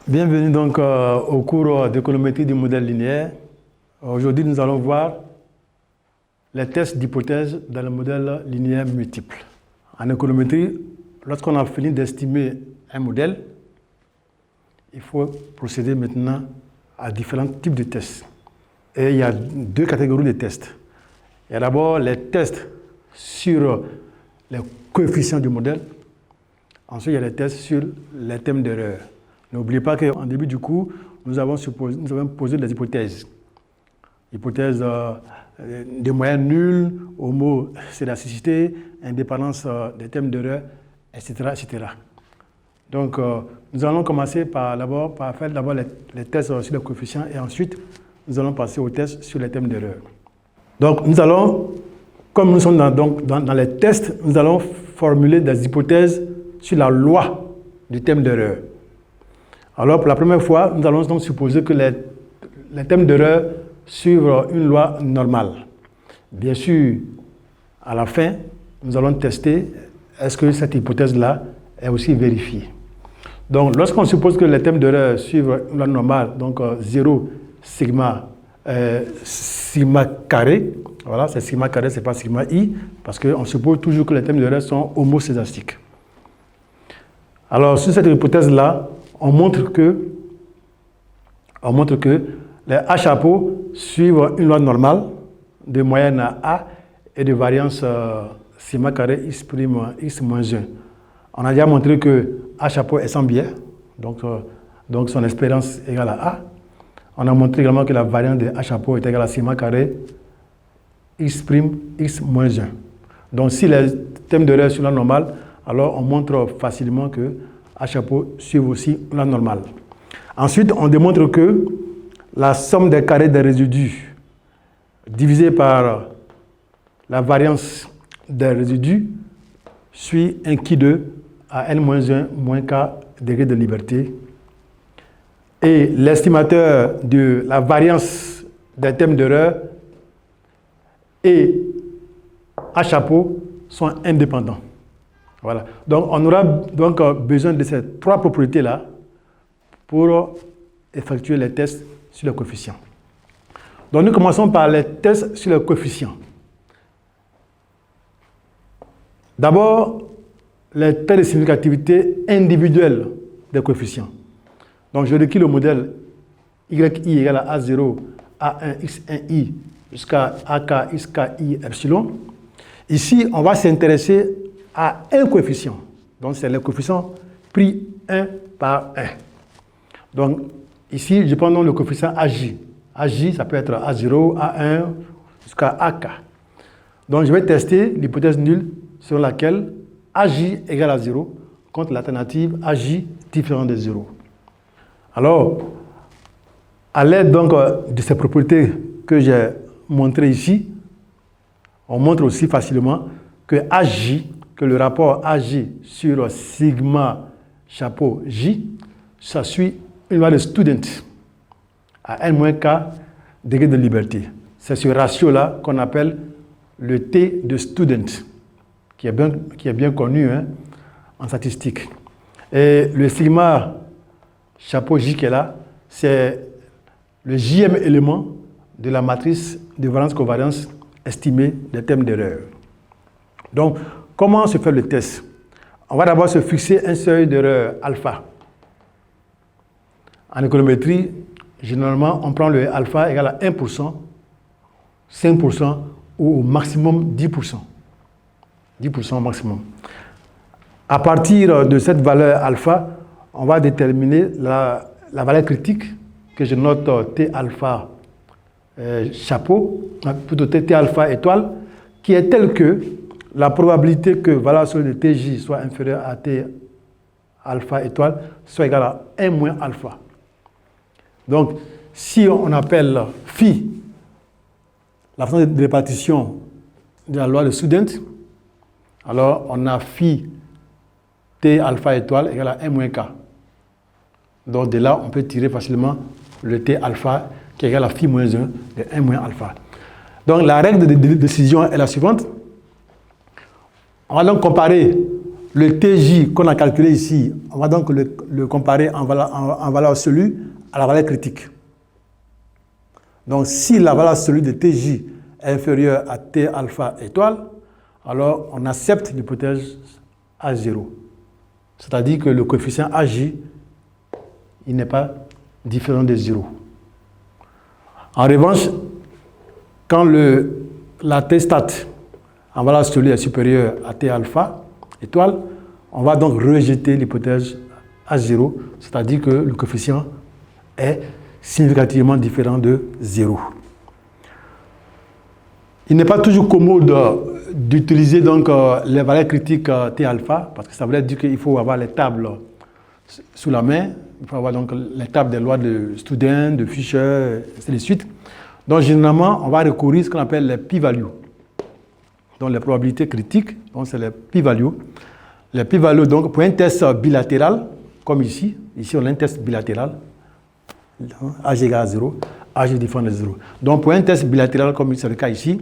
Bienvenue donc au cours d'économétrie du modèle linéaire. Aujourd'hui, nous allons voir les tests d'hypothèse dans le modèle linéaire multiple. En économétrie, lorsqu'on a fini d'estimer un modèle, il faut procéder maintenant à différents types de tests. Et il y a deux catégories de tests. Il y a d'abord les tests sur les coefficients du modèle. Ensuite, il y a les tests sur les thèmes d'erreur. N'oubliez pas qu'en début du cours, nous avons posé des hypothèses. Hypothèse de moyenne nulle, homocédasticité, indépendance des thèmes d'erreur, etc., etc. Donc, nous allons commencer par faire les tests sur les coefficients et ensuite, nous allons passer aux tests sur les thèmes d'erreur. Donc, nous allons, comme nous sommes dans les tests, nous allons formuler des hypothèses sur la loi du thème d'erreur. Alors, pour la première fois, nous allons donc supposer que les thèmes d'erreur suivent une loi normale. Bien sûr, à la fin, nous allons tester est-ce que cette hypothèse-là est aussi vérifiée. Donc, lorsqu'on suppose que les thèmes d'erreur suivent une loi normale, donc 0 sigma carré, voilà, c'est sigma carré, ce n'est pas sigma i, parce qu'on suppose toujours que les thèmes d'erreur sont homocédastiques. Alors, sur cette hypothèse-là, on montre que les A chapeaux suivent une loi normale de moyenne à A et de variance sigma carré x' x moins 1. On a déjà montré que A chapeau est sans biais, donc son espérance est égale à A. On a montré également que la variance de A chapeau est égale à sigma carré x' x moins 1. Donc si les thèmes d'erreur sont la normale, alors on montre facilement que A chapeau suit aussi la normale. Ensuite, on démontre que la somme des carrés des résidus divisée par la variance des résidus suit un qui 2 à n-1 moins k degrés de liberté. Et l'estimateur de la variance des thèmes d'erreur et A chapeau sont indépendants. Voilà. Donc, on aura donc besoin de ces trois propriétés-là pour effectuer les tests sur les coefficients. Donc, nous commençons par les tests sur les coefficients. D'abord, les tests de significativité individuelle des coefficients. Donc, je décris le modèle yi égale à A0, A1, X1i jusqu'à AK, XKi, epsilon. Ici, on va s'intéresser à un coefficient. Donc, c'est le coefficient pris 1 par 1. Donc, ici, je prends donc le coefficient AJ. AJ, ça peut être A0, A1, jusqu'à AK. Donc, je vais tester l'hypothèse nulle sur laquelle AJ égale à 0 contre l'alternative AJ différent de 0. Alors, à l'aide donc de ces propriétés que j'ai montrées ici, on montre aussi facilement que AJ, que le rapport AJ sur sigma chapeau J, ça suit une loi de Student à n-k degré de liberté. C'est ce ratio-là qu'on appelle le T de Student, qui est bien connu en statistique. Et le sigma chapeau J qui est là, c'est le Jème élément de la matrice de valence-covariance estimée des thèmes d'erreur. Donc, comment se fait le test? On va d'abord se fixer un seuil d'erreur alpha. En économétrie, généralement, on prend le alpha égal à 1%, 5% ou au maximum 10%. 10% au maximum. À partir de cette valeur alpha, on va déterminer la valeur critique que je note T alpha chapeau, plutôt T alpha étoile, qui est telle que la probabilité que valeur absolue de Tj soit inférieure à T alpha étoile soit égale à 1 moins alpha. Donc, si on appelle phi la fonction de répartition de la loi de Student, alors on a phi T alpha étoile égale à 1 moins k. Donc, de là, on peut tirer facilement le T alpha qui est égal à phi moins 1 de 1 moins alpha. Donc, la règle de décision est la suivante. On va donc comparer le TJ qu'on a calculé ici, on va donc le comparer en valeur absolue à la valeur critique. Donc, si la valeur absolue de TJ est inférieure à T alpha étoile, alors on accepte l'hypothèse A0. C'est-à-dire que le coefficient AJ, il n'est pas différent de 0. En revanche, quand la T-stat en valeur absolue est supérieure à T alpha étoile, on va donc rejeter l'hypothèse A0, c'est-à-dire que le coefficient est significativement différent de 0. Il n'est pas toujours commode d'utiliser donc les valeurs critiques T alpha, parce que ça veut dire qu'il faut avoir les tables sous la main, il faut avoir donc les tables des lois de Student, de Fisher, et ainsi de suite. Donc généralement, on va recourir à ce qu'on appelle les p-values. Donc les probabilités critiques, donc c'est les p-values. Les p-values, donc pour un test bilatéral, comme ici on a un test bilatéral, AG égale à 0, AG différent de 0. Donc pour un test bilatéral, comme c'est le cas ici,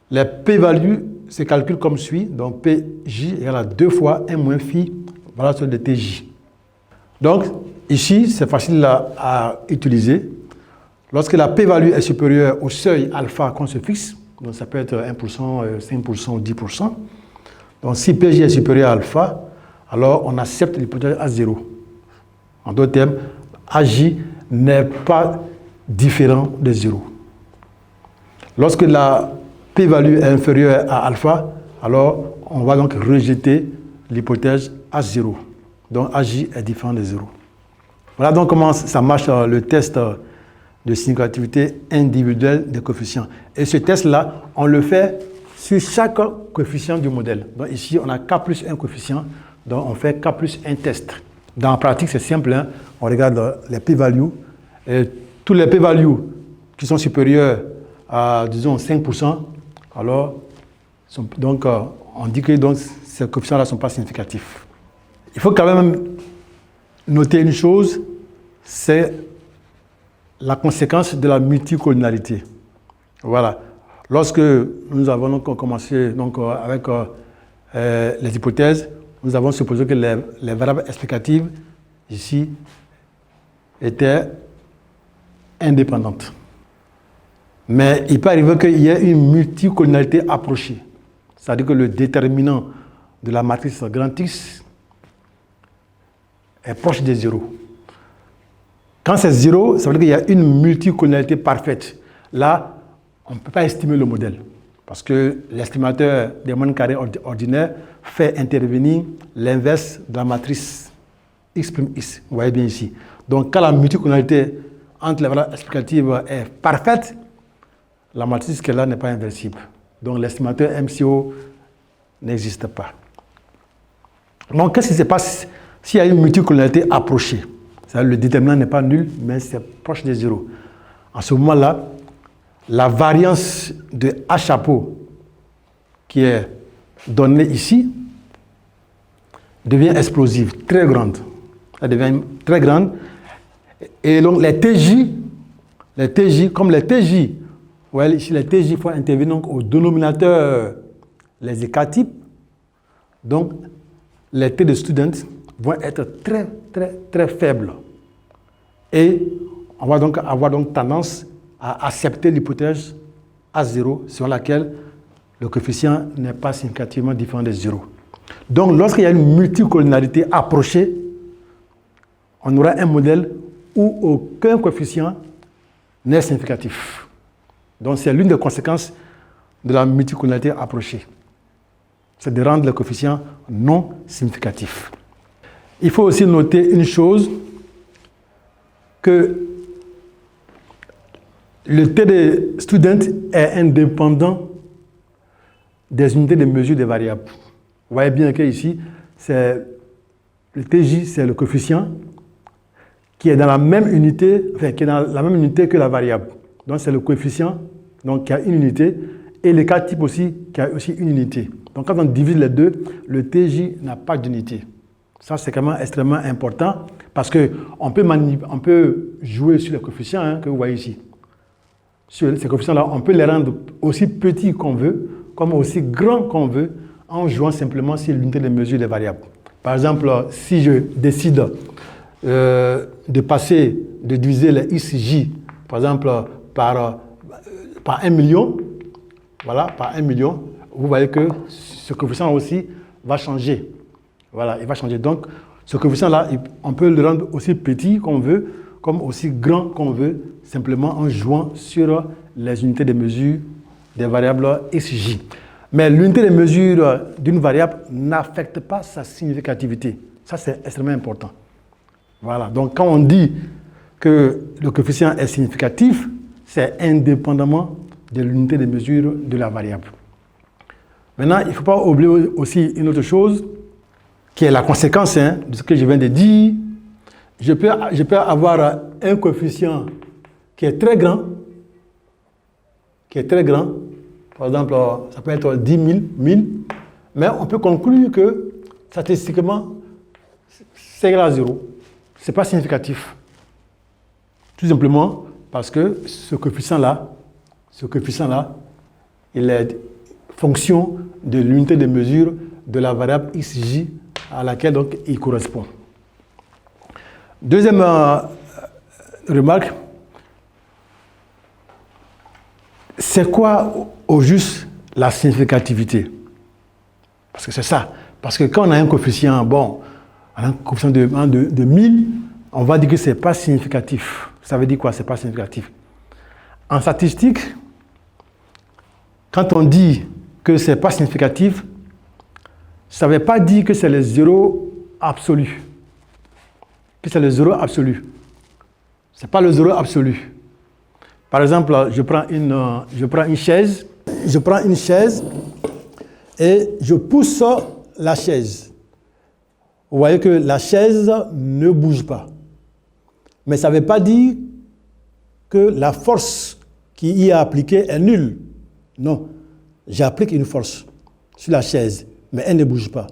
les p-values se calculent comme suit. Donc PJ égale à 2 fois 1 moins phi, voilà sur de TJ. Donc ici, c'est facile à utiliser. Lorsque la p-value est supérieure au seuil alpha qu'on se fixe, donc ça peut être 1%, 5% ou 10%. Donc si PJ est supérieur à alpha, alors on accepte l'hypothèse A0. En d'autres termes, AJ n'est pas différent de 0. Lorsque la p-value est inférieure à alpha, alors on va donc rejeter l'hypothèse A0. Donc AJ est différent de 0. Voilà donc comment ça marche le test de significativité individuelle des coefficients. Et ce test-là, on le fait sur chaque coefficient du modèle. Donc ici, on a K plus 1 coefficient, donc on fait K plus 1 test. Dans la pratique, c'est simple, hein? On regarde les p-values. Tous les p-values qui sont supérieurs à, disons, 5%, alors, donc, on dit que donc, ces coefficients-là ne sont pas significatifs. Il faut quand même noter une chose, c'est la conséquence de la multicollinéarité. Voilà. Lorsque nous avons donc commencé donc, avec les hypothèses, nous avons supposé que les variables explicatives, ici, étaient indépendantes. Mais il peut arriver qu'il y ait une multicollinéarité approchée. C'est-à-dire que le déterminant de la matrice grand X est proche de 0. Quand c'est 0, ça veut dire qu'il y a une multicollinéarité parfaite. Là, on ne peut pas estimer le modèle. Parce que l'estimateur des moyennes carrées ordinaires fait intervenir l'inverse de la matrice X'. Vous voyez bien ici. Donc, quand la multicollinéarité entre les valeurs explicatives est parfaite, la matrice qu'elle a n'est pas inversible. Donc, l'estimateur MCO n'existe pas. Donc, qu'est-ce qui se passe s'il y a une multicollinéarité approchée? C'est-à-dire le déterminant n'est pas nul, mais c'est proche de 0. En ce moment-là, la variance de H chapeau qui est donnée ici devient explosive, très grande. Elle devient très grande. Et donc les TJ, comme les TJ, ouais, ici les TJ, il faut intervenir donc au dénominateur les écarts-types. Donc les T de student vont être très, très, très faibles. Et on va donc avoir donc tendance à accepter l'hypothèse A0 selon laquelle le coefficient n'est pas significativement différent de 0. Donc, lorsqu'il y a une multicollinéarité approchée, on aura un modèle où aucun coefficient n'est significatif. Donc, c'est l'une des conséquences de la multicollinéarité approchée. C'est de rendre le coefficient non significatif. Il faut aussi noter une chose, que le T de student est indépendant des unités de mesure des variables. Vous voyez bien qu'ici, le TJ, c'est le coefficient qui est dans la même unité, enfin, qui est dans la même unité que la variable. Donc, c'est le coefficient donc, qui a une unité et l'écart type aussi qui a aussi une unité. Donc, quand on divise les deux, le TJ n'a pas d'unité. Ça, c'est quand même extrêmement important parce qu'on peut jouer sur les coefficients hein, que vous voyez ici. Sur ces coefficients-là, on peut les rendre aussi petits qu'on veut, comme aussi grands qu'on veut, en jouant simplement sur l'unité de mesure des variables. Par exemple, si je décide de diviser les xj, par exemple, par 1 million, voilà, par 1 million, vous voyez que ce coefficient aussi va changer. Voilà, il va changer. Donc, ce coefficient-là, on peut le rendre aussi petit qu'on veut, comme aussi grand qu'on veut, simplement en jouant sur les unités de mesure des variables xj. Mais l'unité de mesure d'une variable n'affecte pas sa significativité. Ça, c'est extrêmement important. Voilà. Donc, quand on dit que le coefficient est significatif, c'est indépendamment de l'unité de mesure de la variable. Maintenant, il ne faut pas oublier aussi une autre chose, qui est la conséquence de ce que je viens de dire. Je peux avoir un coefficient qui est très grand, par exemple, ça peut être 10 000, 1000, mais on peut conclure que statistiquement, c'est égal à 0. Ce n'est pas significatif. Tout simplement parce que ce coefficient-là, il est fonction de l'unité de mesure de la variable xj à laquelle donc, il correspond. Deuxième remarque, c'est quoi au juste la significativité? Parce que c'est ça. Parce que quand on a un coefficient, bon, on a un coefficient de 1000, on va dire que ce n'est pas significatif. Ça veut dire quoi? Ce n'est pas significatif. En statistique, quand on dit que ce n'est pas significatif, ça ne veut pas dire que c'est le zéro absolu. Que c'est le zéro absolu. Ce n'est pas le zéro absolu. Par exemple, je prends une chaise et je pousse la chaise. Vous voyez que la chaise ne bouge pas. Mais ça ne veut pas dire que la force qui y est appliquée est nulle. Non, j'applique une force sur la chaise, mais elle ne bouge pas.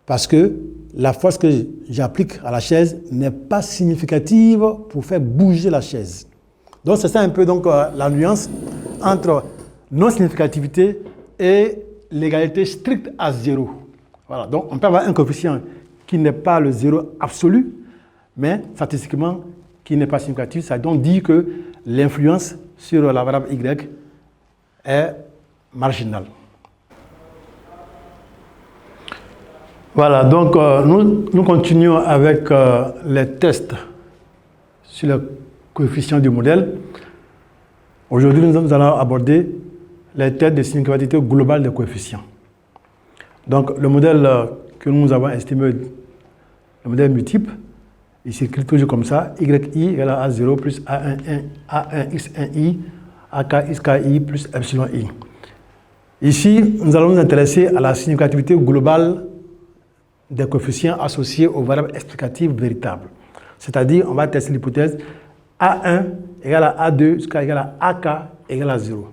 Parce que la force que j'applique à la chaise n'est pas significative pour faire bouger la chaise. Donc c'est ça un peu donc, la nuance entre non-significativité et l'égalité stricte à 0. Voilà. Donc on peut avoir un coefficient qui n'est pas le zéro absolu, mais statistiquement qui n'est pas significatif. Ça donc dit que l'influence sur la variable y est marginale. Voilà, donc nous continuons avec les tests sur le coefficient du modèle. Aujourd'hui, nous allons aborder les tests de significativité globale des coefficients. Donc, le modèle que nous avons estimé, le modèle multiple, il s'écrit toujours comme ça, yi égale à A0 plus A1xi, AKxki plus epsilon i. Ici, nous allons nous intéresser à la significativité globale des coefficients associés aux variables explicatives véritables. C'est-à-dire, on va tester l'hypothèse A1 égale à A2 jusqu'à égale à AK égale à 0.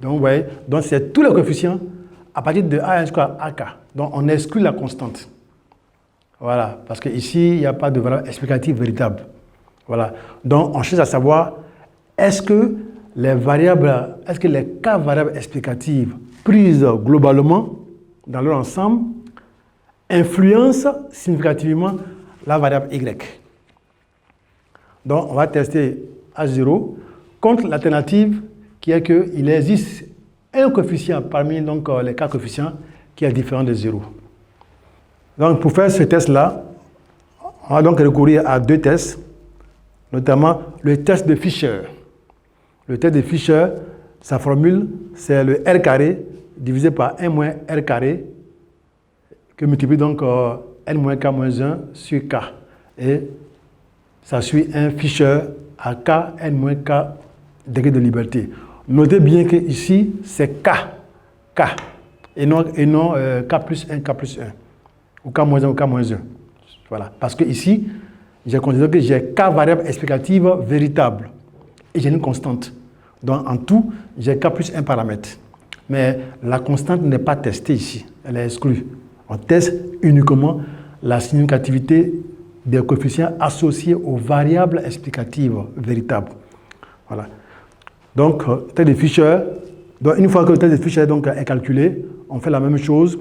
Donc, vous voyez, donc c'est tous les coefficients à partir de A1 jusqu'à AK. Donc, on exclut la constante. Voilà, parce qu'ici, il n'y a pas de variable explicative véritable. Voilà. Donc, on cherche à savoir, est-ce que les cas variables explicatives prises globalement dans leur ensemble influencent significativement la variable y. Donc, on va tester A0 contre l'alternative qui est qu'il existe un coefficient parmi donc, les cas coefficients qui est différent de 0. Donc, pour faire ce test-là, on va donc recourir à deux tests, notamment le test de Fisher. Le test de Fisher, sa formule, c'est le R carré divisé par 1 moins R carré, que multiplie donc N moins K moins 1 sur K. Et ça suit un Fisher à K, N moins K degré de liberté. Notez bien que ici, c'est K, et non K plus 1, K plus 1. Ou K moins 1 ou K moins 1. Voilà. Parce que ici, j'ai considéré que j'ai K variable explicative véritable. Et j'ai une constante. Donc en tout, j'ai K plus un paramètre. Mais la constante n'est pas testée ici. Elle est exclue. On teste uniquement la significativité des coefficients associés aux variables explicatives véritables. Voilà. Donc, test de Fisher. Donc, une fois que le test de Fisher donc, est calculé, on fait la même chose.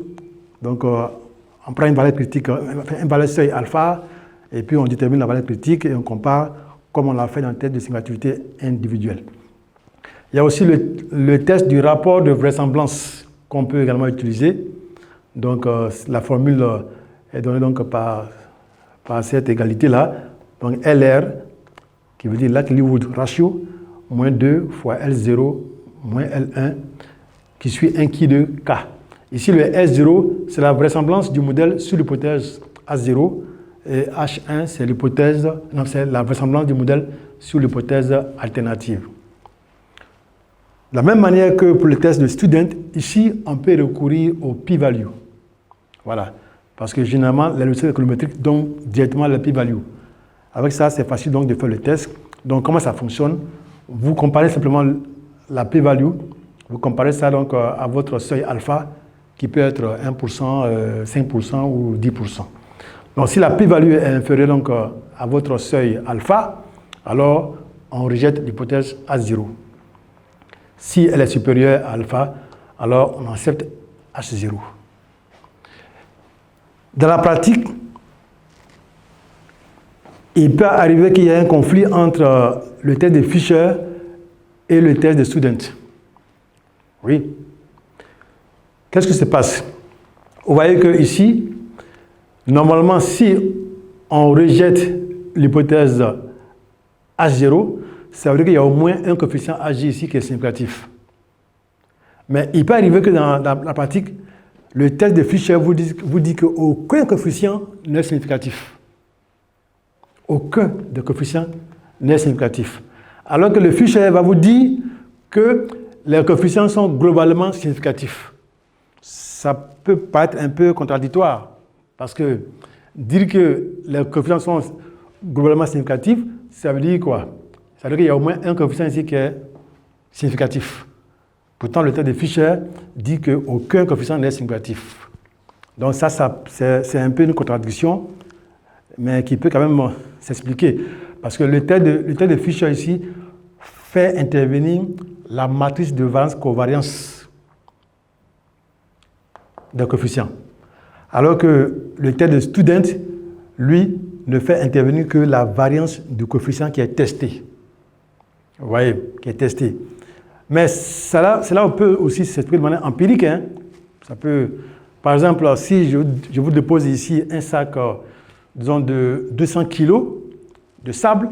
Donc, on prend une valeur critique, une valeur seuil alpha, et puis on détermine la valeur critique et on compare comme on l'a fait dans le test de significativité individuelle. Il y a aussi le test du rapport de vraisemblance qu'on peut également utiliser. Donc, la formule est donnée donc par cette égalité-là. Donc, LR, qui veut dire likelihood ratio, moins 2 fois L0 moins L1, qui suit 1 qui de K. Ici, le S0, c'est la vraisemblance du modèle sur l'hypothèse A0, et H1, c'est la vraisemblance du modèle sur l'hypothèse alternative. De la même manière que pour le test de student, ici, on peut recourir au p-value. Voilà. Parce que généralement, les logiciels économétriques donnent directement le p-value. Avec ça, c'est facile donc de faire le test. Donc, comment ça fonctionne? Vous comparez simplement la p-value, vous comparez ça donc à votre seuil alpha, qui peut être 1%, 5% ou 10%. Donc, si la p-value est inférieure donc, à votre seuil alpha, alors on rejette l'hypothèse A0. Si elle est supérieure à alpha, alors on accepte H0. Dans la pratique, il peut arriver qu'il y ait un conflit entre le test de Fisher et le test de Student. Oui. Qu'est-ce qui se passe? Vous voyez que ici, normalement, si on rejette l'hypothèse H0, ça veut dire qu'il y a au moins un coefficient Hj ici qui est significatif. Mais il peut arriver que dans la pratique, le test de Fisher vous dit qu'aucun coefficient n'est significatif. Aucun des coefficients n'est significatif. Alors que le Fisher va vous dire que les coefficients sont globalement significatifs. Ça peut paraître un peu contradictoire, parce que dire que les coefficients sont globalement significatifs, ça veut dire quoi? Ça veut dire qu'il y a au moins un coefficient ici qui est significatif. Pourtant, le test de Fisher dit qu'aucun coefficient n'est significatif. Donc ça c'est un peu une contradiction, mais qui peut quand même s'expliquer. Parce que le test de Fisher ici fait intervenir la matrice de variance-covariance des coefficients. Alors que le test de Student, lui, ne fait intervenir que la variance du coefficient qui est testé. Vous voyez, qui est testé. Mais c'est là où on peut aussi s'expliquer de manière empirique. Hein. Ça peut, par exemple, si je vous dépose ici un sac, disons, de 200 kg de sable,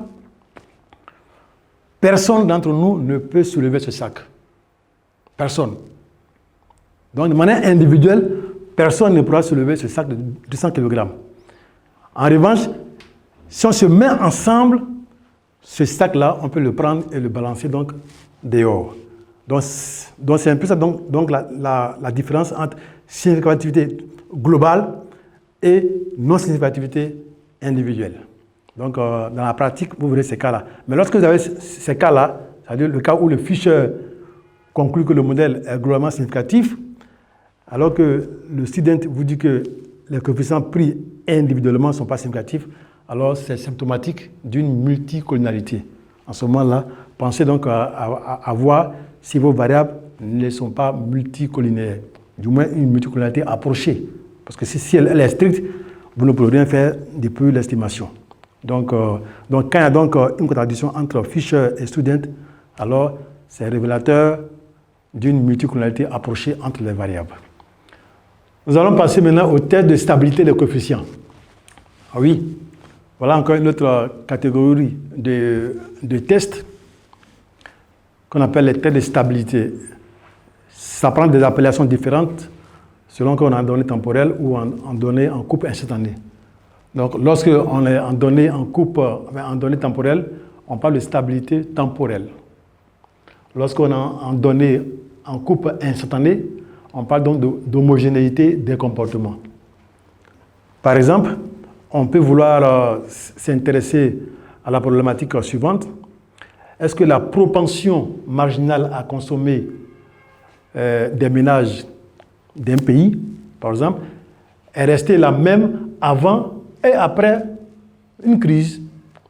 personne d'entre nous ne peut soulever ce sac. Personne. Donc, de manière individuelle, personne ne pourra soulever ce sac de 200 kg. En revanche, si on se met ensemble, ce sac-là, on peut le prendre et le balancer donc dehors. Donc c'est un peu ça donc la différence entre significativité globale et non-significativité individuelle. Donc dans la pratique, vous verrez ces cas-là. Mais lorsque vous avez ces cas-là, c'est-à-dire le cas où le Fisher conclut que le modèle est globalement significatif, alors que le student vous dit que les coefficients pris individuellement ne sont pas significatifs, alors c'est symptomatique d'une multicollinarité. En ce moment-là, pensez donc à voir si vos variables ne sont pas multicollinaires, du moins une multicollinarité approchée. Parce que si elle est stricte, vous ne pourrez rien faire depuis l'estimation. Donc quand il y a donc une contradiction entre Fisher et Student, alors c'est révélateur d'une multicollinarité approchée entre les variables. Nous allons passer maintenant au test de stabilité des coefficients. Ah oui, voilà encore une autre catégorie de tests qu'on appelle les tests de stabilité. Ça prend des appellations différentes selon qu'on est en données temporelles ou en données en coupe instantanée. Donc, lorsqu'on est en données en données temporelles, on parle de stabilité temporelle. Lorsqu'on est en données en coupe instantanée, on parle donc d'homogénéité des comportements. Par exemple, on peut vouloir s'intéresser à la problématique suivante. Est-ce que la propension marginale à consommer des ménages d'un pays, par exemple, est restée la même avant et après une crise,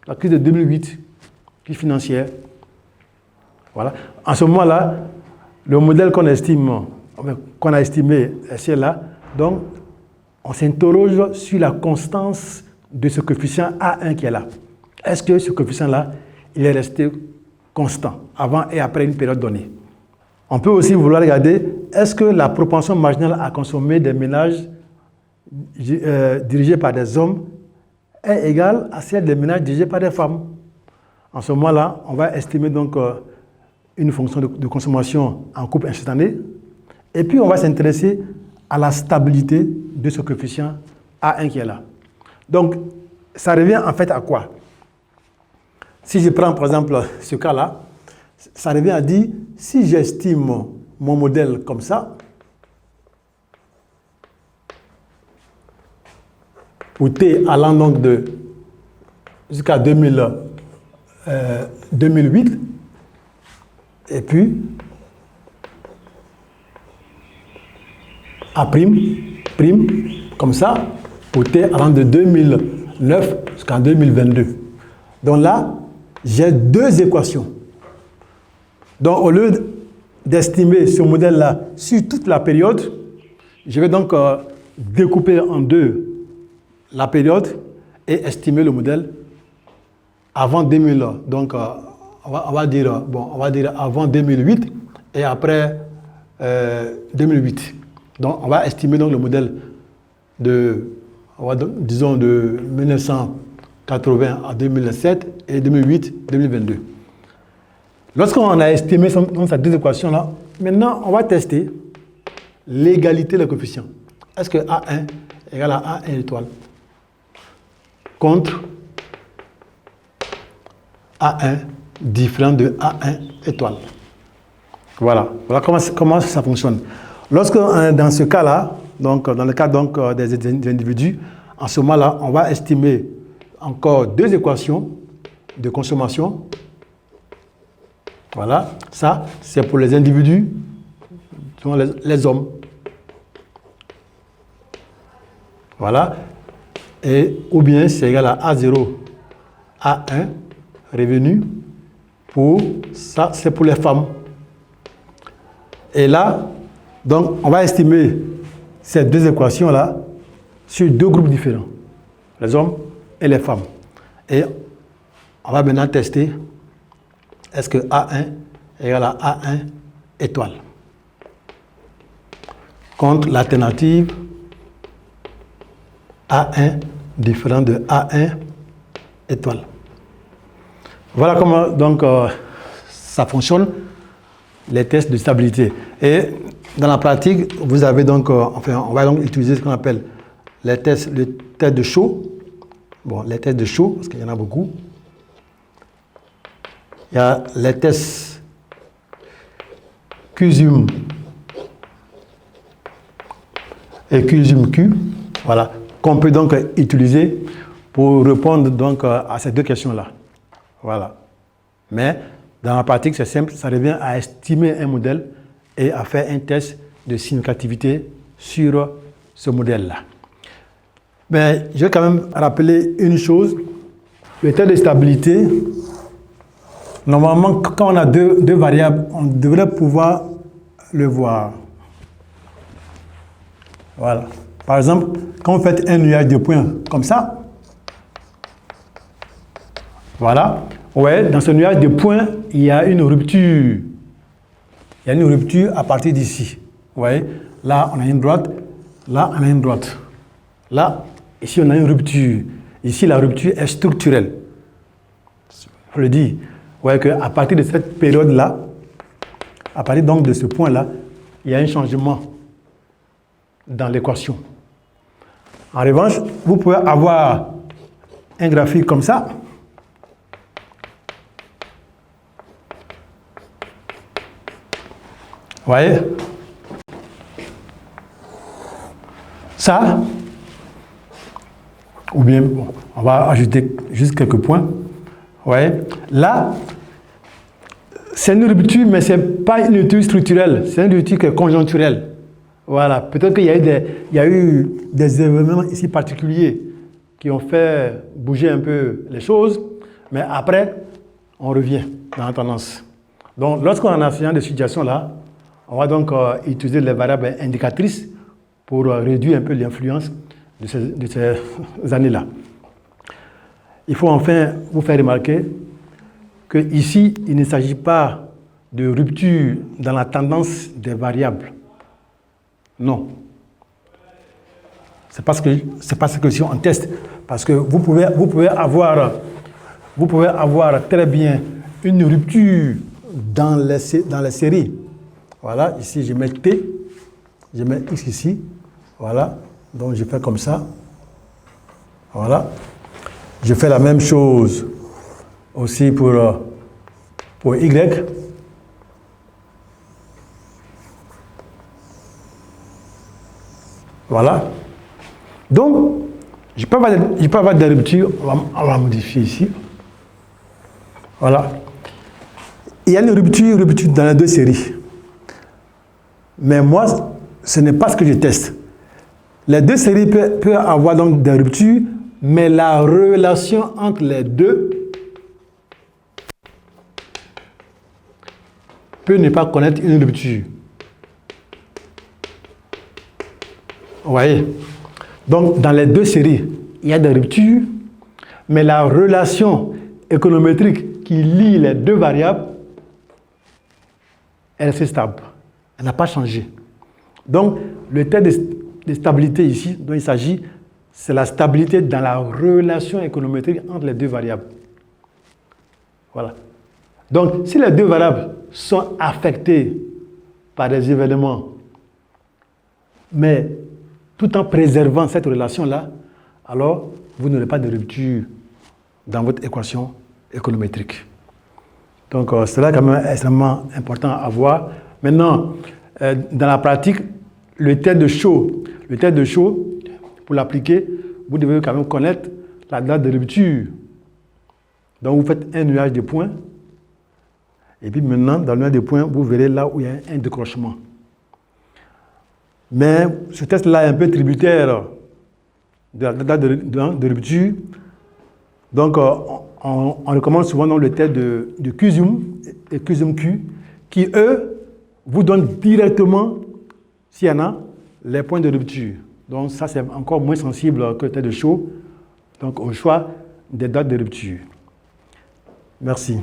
la crise de 2008, crise financière. Voilà. En ce moment-là, le modèle qu'on estime qu'on a estimé celle-là, donc on s'interroge sur la constance de ce coefficient A1 qui est là. Est-ce que ce coefficient-là, il est resté constant avant et après une période donnée? On peut aussi vouloir regarder, est-ce que la propension marginale à consommer des ménages dirigés par des hommes est égale à celle des ménages dirigés par des femmes? En ce moment-là, on va estimer donc une fonction de consommation en couple instantané. Et puis, on va s'intéresser à la stabilité de ce coefficient A1 qui est là. Donc, ça revient en fait à quoi? Si je prends par exemple ce cas-là, ça revient à dire, si j'estime mon modèle comme ça, pour T allant donc jusqu'à 2008, et puis A', comme ça, pour T allant de 2009 jusqu'en 2022. Donc là, j'ai deux équations. Donc au lieu d'estimer ce modèle-là sur toute la période, je vais donc découper en deux la période et estimer le modèle avant 2000. Donc on va dire avant 2008 et après 2008. Donc on va estimer donc le modèle disons de 1980 à 2007 et 2008-2022. Lorsqu'on a estimé ces deux équations-là, maintenant on va tester l'égalité des coefficients. Est-ce que A1 égale à A1 étoile contre A1 différent de A1 étoile? Voilà comment ça fonctionne. Lorsque dans ce cas-là, donc dans le cas donc, des individus, en ce moment-là, on va estimer encore deux équations de consommation. Voilà, ça c'est pour les individus, les hommes. Voilà, ou bien c'est égal à A0, A1, revenu, pour ça c'est pour les femmes. Et là, donc on va estimer ces deux équations-là sur deux groupes différents, les hommes et les femmes. Et on va maintenant tester. Est-ce que A1 égale à A1 étoile contre l'alternative A1 différent de A1 étoile? Voilà comment donc ça fonctionne, les tests de stabilité. Et dans la pratique, vous avez donc, on va donc utiliser ce qu'on appelle les tests de Shor. Bon, les tests de Shor, parce qu'il y en a beaucoup. Il y a les tests QSUM et QSUM-Q, voilà, qu'on peut donc utiliser pour répondre donc à ces deux questions-là. Voilà. Mais dans la pratique, c'est simple, ça revient à estimer un modèle et à faire un test de significativité sur ce modèle-là. Mais je vais quand même rappeler une chose, le test de stabilité. Normalement, quand on a deux variables, on devrait pouvoir le voir. Voilà. Par exemple, quand vous faites un nuage de points comme ça, voilà, ouais, dans ce nuage de points, il y a une rupture. Il y a une rupture à partir d'ici. Vous voyez, là, on a une droite, là, on a une droite. Là, ici, on a une rupture. Ici, la rupture est structurelle. Je le dis. Vous voyez qu'à partir de cette période-là, à partir donc de ce point-là, il y a un changement dans l'équation. En revanche, vous pouvez avoir un graphique comme ça. Vous voyez? Ça, ou bien, bon, on va ajouter juste quelques points. Vous voyez? Là, c'est une rupture, mais ce n'est pas une rupture structurelle, c'est une rupture qui est conjoncturelle. Voilà, peut-être qu'il y a eu des événements ici particuliers qui ont fait bouger un peu les choses, mais après, on revient dans la tendance. Donc, lorsqu'on a ce genre de situation-là, On va donc utiliser les variables indicatrices pour réduire un peu l'influence de ces années-là. Il faut enfin vous faire remarquer qu'ici, il ne s'agit pas de rupture dans la tendance des variables. Non. C'est parce que si on teste, parce que vous pouvez avoir très bien une rupture dans les séries. Voilà, ici je mets T, je mets X ici, voilà, donc je fais comme ça, voilà. Je fais la même chose aussi pour Y. Voilà. Donc, je peux avoir des ruptures, on va modifier ici. Voilà. Il y a une rupture dans les deux séries. Mais moi, ce n'est pas ce que je teste. Les deux séries peuvent avoir donc des ruptures, mais la relation entre les deux peut ne pas connaître une rupture. Vous voyez? Donc, dans les deux séries, il y a des ruptures, mais la relation économétrique qui lie les deux variables, elle est stable. Elle n'a pas changé. Donc, le test de stabilité ici, dont il s'agit, c'est la stabilité dans la relation économétrique entre les deux variables. Voilà. Donc, si les deux variables sont affectées par des événements, mais tout en préservant cette relation-là, alors vous n'aurez pas de rupture dans votre équation économétrique. Donc, cela est quand même extrêmement important à voir. Maintenant, dans la pratique, le test de Shaw, pour l'appliquer, vous devez quand même connaître la date de rupture. Donc, vous faites un nuage de points. Et puis maintenant, dans le nuage de points, vous verrez là où il y a un décrochement. Mais ce test-là est un peu tributaire de la date de rupture. Donc, on recommande souvent dans le test de QZoom et QZoomQ, qui, eux, vous donnent directement, s'il y en a, les points de rupture. Donc, ça, c'est encore moins sensible que le test de Shaw. Donc, au choix des dates de rupture. Merci.